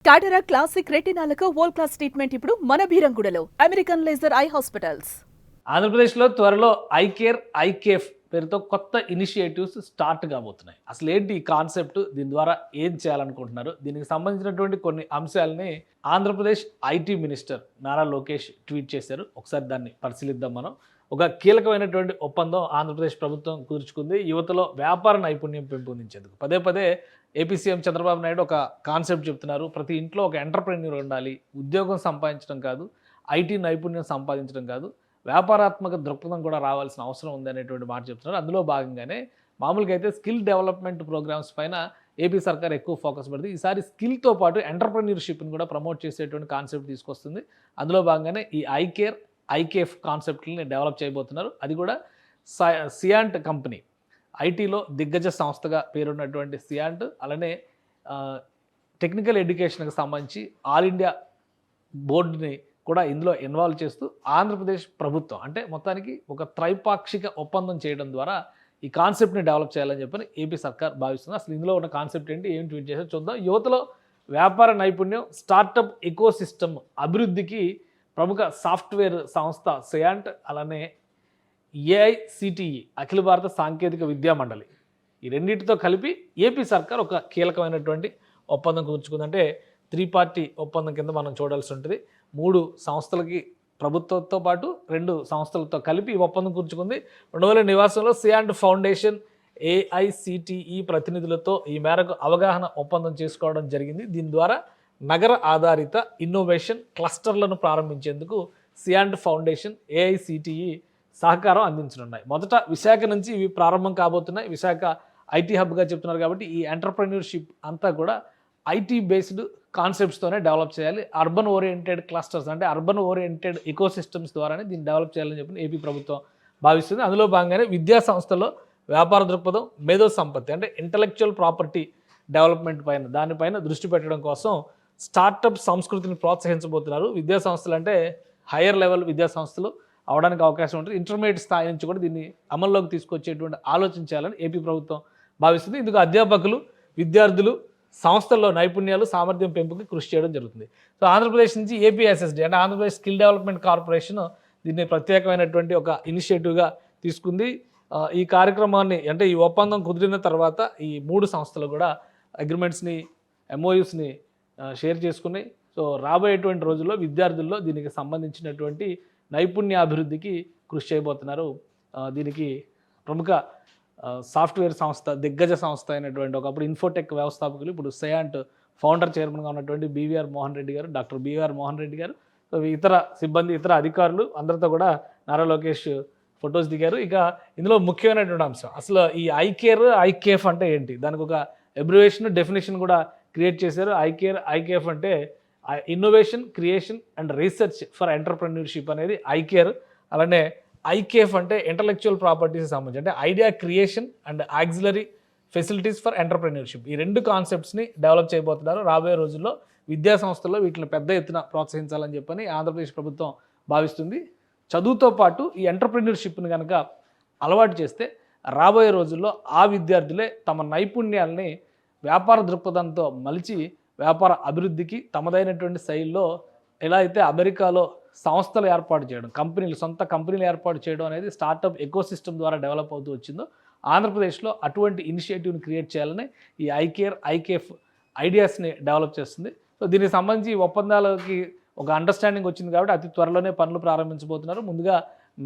కాటరా classic రెటినాలకు world class treatment ఇప్పుడు మన భీరంగూడలో American laser eye hospitals. ఆంధ్రప్రదేశ్లో త్వరలో ఐ కేర్ ఐ కేఫ్ పేరుతో కొత్త ఇనిషియేటివ్స్ స్టార్ట్ కాబోతున్నాయి. అసలు ఏంటి ఈ కాన్సెప్ట్, దీని ద్వారా ఏం చేయాలనుకుంటున్నారు, దీనికి సంబంధించినటువంటి కొన్ని అంశాలని Andhra Pradesh IT minister Nara Lokesh tweet చేశారు. ఒకసారి దాన్ని పరిశీలిద్దాం. మనం ఒక కీలకమైనటువంటి ఒప్పందం ఆంధ్రప్రదేశ్ ప్రభుత్వం కుదుర్చుకుంది యువతలో వ్యాపార నైపుణ్యం పెంపొందించేందుకు. పదే పదే ఏపీ సీఎం చంద్రబాబు నాయుడు ఒక కాన్సెప్ట్ చెప్తున్నారు. ప్రతి ఇంట్లో ఒక ఎంటర్ప్రెన్యూర్ ఉండాలి, ఉద్యోగం సంపాదించడం కాదు, ఐటీ నైపుణ్యం సంపాదించడం కాదు, వ్యాపారాత్మక దృక్పథం కూడా రావాల్సిన అవసరం ఉంది అనేటువంటి మాట చెప్తున్నారు. అందులో భాగంగానే మామూలుగా అయితే స్కిల్ డెవలప్మెంట్ ప్రోగ్రామ్స్ పైన ఏపీ సర్కార్ ఎక్కువ ఫోకస్ పెడుతుంది. ఈసారి స్కిల్తో పాటు ఎంటర్ప్రెన్యూర్షిప్ని కూడా ప్రమోట్ చేసేటువంటి కాన్సెప్ట్ తీసుకొస్తుంది. అందులో భాగంగానే ఈ ఐ కేర్ ఐ కేఫ్ కాన్సెప్ట్ని డెవలప్ చేయబోతున్నారు. అది కూడా సియాంట్ కంపెనీ, ఐటీలో దిగ్గజ సంస్థగా పేరున్నటువంటి సియాంట్, అలానే టెక్నికల్ ఎడ్యుకేషన్కి సంబంధించి ఆల్ ఇండియా బోర్డుని కూడా ఇందులో ఇన్వాల్వ్ చేస్తూ ఆంధ్రప్రదేశ్ ప్రభుత్వం అంటే మొత్తానికి ఒక త్రైపాక్షిక ఒప్పందం చేయడం ద్వారా ఈ కాన్సెప్ట్ని డెవలప్ చేయాలని చెప్పని ఏపీ సర్కార్ భావిస్తుంది. అసలు ఇందులో ఉన్న కాన్సెప్ట్ ఏంటి, ఏం ట్వీట్ చేశారో చూద్దాం. యువతలో వ్యాపార నైపుణ్యం, స్టార్టప్ ఎకోసిస్టమ్ అభివృద్ధికి ప్రముఖ సాఫ్ట్వేర్ సంస్థ సియాంట్, అలానే ఏఐసిటిఈ అఖిల భారత సాంకేతిక విద్యా మండలి, ఈ రెండింటితో కలిపి ఏపీ సర్కార్ ఒక కీలకమైనటువంటి ఒప్పందం కూర్చుకుందంటే 3 పార్టీ ఒప్పందం కింద మనం చూడాల్సి ఉంటుంది. 3 సంస్థలకి ప్రభుత్వంతో పాటు 2 సంస్థలతో కలిపి ఈ ఒప్పందం కూర్చుకుంది. ఉండవల్లి నివాసంలో సియాంట్ ఫౌండేషన్, ఏఐసిటిఈ ప్రతినిధులతో ఈ మేరకు అవగాహన ఒప్పందం చేసుకోవడం జరిగింది. దీని ద్వారా నగర ఆధారిత ఇన్నోవేషన్ క్లస్టర్లను ప్రారంభించేందుకు సియాంట్ ఫౌండేషన్, ఏఐసిటిఈ సహకారం అందించనున్నాయి. మొదట విశాఖ నుంచి ఇవి ప్రారంభం కాబోతున్నాయి. విశాఖ ఐటీ హబ్గా చెప్తున్నారు కాబట్టి ఈ ఎంటర్ప్రెన్యూర్షిప్ అంతా కూడా ఐటీ బేస్డ్ కాన్సెప్ట్స్తోనే డెవలప్ చేయాలి. అర్బన్ ఓరియంటెడ్ క్లస్టర్స్ అంటే అర్బన్ ఓరియంటెడ్ ఎకోసిస్టమ్స్ ద్వారానే దీన్ని డెవలప్ చేయాలని చెప్పి ఏపీ ప్రభుత్వం భావిస్తుంది. అందులో భాగంగానే విద్యా సంస్థల్లో వ్యాపార దృక్పథం, మేధో సంపత్తి అంటే ఇంటలెక్చువల్ ప్రాపర్టీ డెవలప్మెంట్ పైన దానిపైన దృష్టి పెట్టడం కోసం స్టార్టప్ సంస్కృతిని ప్రోత్సహించబోతున్నారు. విద్యా సంస్థలు అంటే హైయర్ లెవెల్ విద్యా సంస్థలు అవడానికి అవకాశం ఉంటుంది. ఇంటర్మీడియట్ స్థాయి నుంచి కూడా దీన్ని అమల్లోకి తీసుకొచ్చేటువంటి ఆలోచన చేయాలని ఏపీ ప్రభుత్వం భావిస్తుంది. ఇందుకు అధ్యాపకులు, విద్యార్థులు సంస్థల్లో నైపుణ్యాలు, సామర్థ్యం పెంపుకి కృషి చేయడం జరుగుతుంది. సో ఆంధ్రప్రదేశ్ నుంచి ఏపీఎస్ఎస్డి అంటే ఆంధ్రప్రదేశ్ స్కిల్ డెవలప్మెంట్ కార్పొరేషన్ దీన్ని ప్రత్యేకమైనటువంటి ఒక ఇనిషియేటివ్గా తీసుకుంది. ఈ కార్యక్రమాన్ని అంటే ఈ ఒప్పందం కుదిరిన తర్వాత ఈ 3 సంస్థలు కూడా అగ్రిమెంట్స్ని, ఎంఓయూస్ని షేర్ చేసుకున్నాయి. సో రాబోయేటువంటి రోజుల్లో విద్యార్థుల్లో దీనికి సంబంధించినటువంటి నైపుణ్యాభివృద్ధికి కృషి చేయబోతున్నారు. దీనికి ప్రముఖ సాఫ్ట్వేర్ సంస్థ, దిగ్గజ సంస్థ అయినటువంటి ఒకప్పుడు ఇన్ఫోటెక్ వ్యవస్థాపకులు, ఇప్పుడు సియాంట్ ఫౌండర్ చైర్మన్గా ఉన్నటువంటి బీవీఆర్ మోహన్ రెడ్డి గారు, డాక్టర్ బీవీఆర్ మోహన్ రెడ్డి గారు, ఇతర సిబ్బంది, ఇతర అధికారులు అందరితో కూడా నారా లోకేష్ ఫొటోస్ దిగారు. ఇక ఇందులో ముఖ్యమైనటువంటి అంశం అసలు ఈ ఐ కేర్ ఐ కేఫ్ అంటే ఏంటి, దానికి ఒక అబ్రివేషన్, డెఫినేషన్ కూడా క్రియేట్ చేశారు. ఐ కేర్ ఐ కేఫ్ అంటే innovation, creation and research for entrepreneurship అనేది ఐ కేర్. అలానే ఐకేఫ్ అంటే ఇంటలెక్చువల్ ప్రాపర్టీస్ సంబంధించి అంటే idea creation and auxiliary facilities for entrepreneurship, ఈ 2 కాన్సెప్ట్స్ని డెవలప్ చేయబోతున్నారు. రాబోయే రోజుల్లో విద్యా సంస్థల్లో వీటిని పెద్ద ఎత్తున ప్రోత్సహించాలని చెప్పని ఆంధ్రప్రదేశ్ ప్రభుత్వం భావిస్తుంది. చదువుతో పాటు ఈ ఎంటర్ప్రెన్యూర్షిప్ని కనుక అలవాటు చేస్తే రాబోయే రోజుల్లో ఆ విద్యార్థులే తమ నైపుణ్యాలని వ్యాపార దృక్పథంతో మలిచి వ్యాపార అభివృద్ధికి తమదైనటువంటి శైలిలో ఎలా అయితే అమెరికాలో సంస్థలు ఏర్పాటు చేయడం, కంపెనీలు, సొంత కంపెనీలు ఏర్పాటు చేయడం అనేది స్టార్టప్ ఎకోసిస్టమ్ ద్వారా డెవలప్ అవుతూ వచ్చిందో ఆంధ్రప్రదేశ్లో అటువంటి ఇనిషియేటివ్ని క్రియేట్ చేయాలని ఈ ఐ కేర్ ఐ కేఫ్ ఐడియాస్ని డెవలప్ చేస్తుంది. సో దీనికి సంబంధించి ఒప్పందాలకి ఒక అండర్స్టాండింగ్ వచ్చింది కాబట్టి అతి త్వరలోనే పనులు ప్రారంభించబోతున్నారు. ముందుగా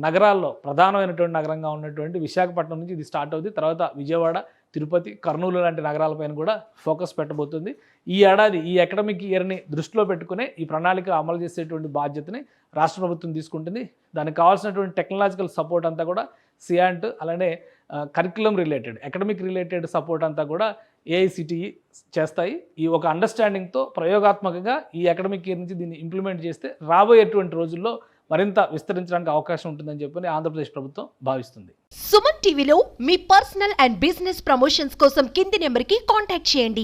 నగరాల్లో ప్రధానమైనటువంటి నగరంగా ఉన్నటువంటి విశాఖపట్నం నుంచి ఇది స్టార్ట్ అవుతుంది. తర్వాత విజయవాడ, తిరుపతి, కర్నూలు లాంటి నగరాలపైన కూడా ఫోకస్ పెట్టబోతుంది. ఈ ఏడాది ఈ అకాడమిక్ ఇయర్ని దృష్టిలో పెట్టుకునే ఈ ప్రణాళిక అమలు చేసేటువంటి బాధ్యతని రాష్ట్ర ప్రభుత్వం తీసుకుంటుంది. దానికి కావాల్సినటువంటి టెక్నాలజికల్ సపోర్ట్ అంతా కూడా సియాంట్, అలానే curriculum related, academic related support అంతా కూడా ఏఐసిటిఈ చేస్తాయి. ఈ ఒక అండర్స్టాండింగ్తో ప్రయోగాత్మకంగా ఈ అకాడమిక్ ఇయర్ నుంచి దీన్ని ఇంప్లిమెంట్ చేస్తే రాబోయేటువంటి రోజుల్లో మరింత విస్తరించడానికి అవకాశం ఉంటుందని చెప్పి ఆంధ్రప్రదేశ్ ప్రభుత్వం భావిస్తుంది. సుమన్ టీవీలో మీ పర్సనల్ అండ్ బిజినెస్ ప్రమోషన్స్ కోసం కింది నెంబర్కి కాంటాక్ట్ చేయండి.